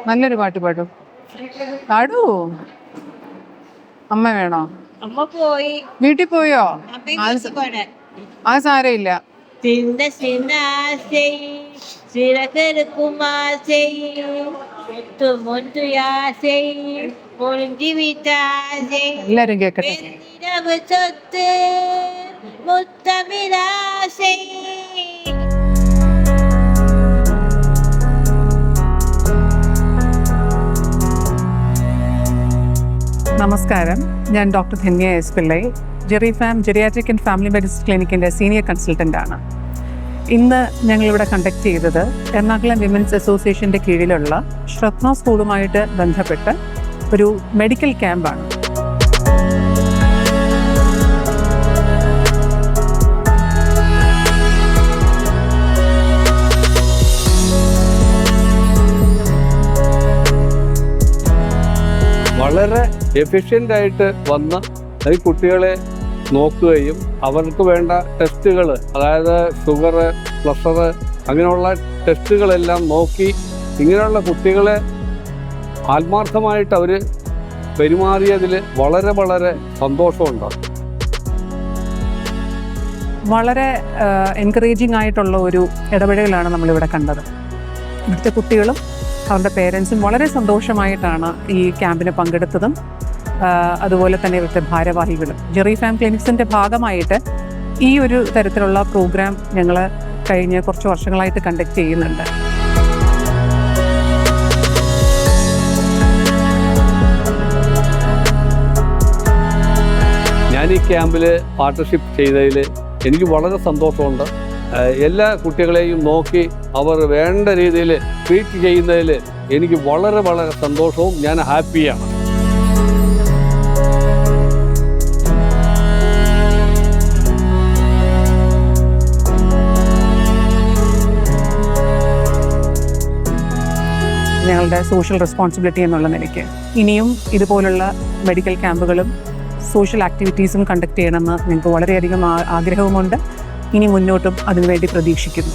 നല്ലൊരു പാട്ട് പാടും. പാടൂ. അമ്മ വേണോ? അമ്മ പോയി. വീട്ടിൽ പോയോ? ആ സാരമില്ല. சின்ன ஆசை சிறகருக்கும் ஆசை முத்து முத்து ஆசை முடிஞ்சு விட்ட ஆசை എല്ലാരും കേക്കട്ടെ. இரவு சொத்து முத்தமிழாசை. നമസ്കാരം, ഞാൻ doctor Dhanya S Pillai, Gerifam geriatric and family medicine ക്ലിനിക്കിൻ്റെ സീനിയർ കൺസൾട്ടൻ്റാണ്. ഇന്ന് ഞങ്ങളിവിടെ കണ്ടക്ട് ചെയ്തത് എറണാകുളം വിമൻസ് അസോസിയേഷൻ്റെ കീഴിലുള്ള ശ്രത്ന സ്കൂളുമായിട്ട് ബന്ധപ്പെട്ട് ഒരു മെഡിക്കൽ ക്യാമ്പാണ്. വളരെ എഫിഷ്യൻ്റായിട്ട് വന്ന് ഈ കുട്ടികളെ നോക്കുകയും അവർക്ക് വേണ്ട ടെസ്റ്റുകൾ, അതായത് ഷുഗർ, പ്രഷർ, അങ്ങനെയുള്ള ടെസ്റ്റുകളെല്ലാം നോക്കി ഇങ്ങനെയുള്ള കുട്ടികളെ ആത്മാർത്ഥമായിട്ട് അവർ പെരുമാറിയതിൽ വളരെ വളരെ സന്തോഷമുണ്ട്. വളരെ എൻകറേജിങ് ആയിട്ടുള്ള ഒരു ഇടപെടലാണ് നമ്മളിവിടെ കണ്ടത്. ഇവിടുത്തെ കുട്ടികളും അവരുടെ പേരൻസും വളരെ സന്തോഷമായിട്ടാണ് ഈ ക്യാമ്പിന് പങ്കെടുത്തതും. അതുപോലെ തന്നെ ഇവിടുത്തെ ഭാരവാഹികളും ജെറിഫാം ക്ലിനിക്സിൻ്റെ ഭാഗമായിട്ട് ഈ ഒരു തരത്തിലുള്ള പ്രോഗ്രാം ഞങ്ങൾ കഴിഞ്ഞ കുറച്ച് വർഷങ്ങളായിട്ട് കണ്ടക്ട് ചെയ്യുന്നുണ്ട്. ഞാൻ ഈ ക്യാമ്പിൽ പാർട്ണർഷിപ്പ് ചെയ്തതിൽ എനിക്ക് വളരെ സന്തോഷമുണ്ട്. എല്ലാ കുട്ടികളെയും നോക്കി അവർ വേണ്ട രീതിയിൽ ട്രീറ്റ് ചെയ്യുന്നതിൽ എനിക്ക് വളരെ വളരെ സന്തോഷവും ഞാൻ ഹാപ്പിയാണ്. ഞങ്ങളുടെ സോഷ്യൽ റെസ്പോൺസിബിലിറ്റി എന്നുള്ള നിലയ്ക്ക് ഇനിയും ഇതുപോലുള്ള മെഡിക്കൽ ക്യാമ്പുകളും സോഷ്യൽ ആക്ടിവിറ്റീസും കണ്ടക്ട് ചെയ്യണമെന്ന് ഞങ്ങൾക്ക് വളരെയധികം ആഗ്രഹവുമുണ്ട്. ഇനി മുന്നോട്ടും അതിനുവേണ്ടി പ്രതീക്ഷിക്കുന്നു.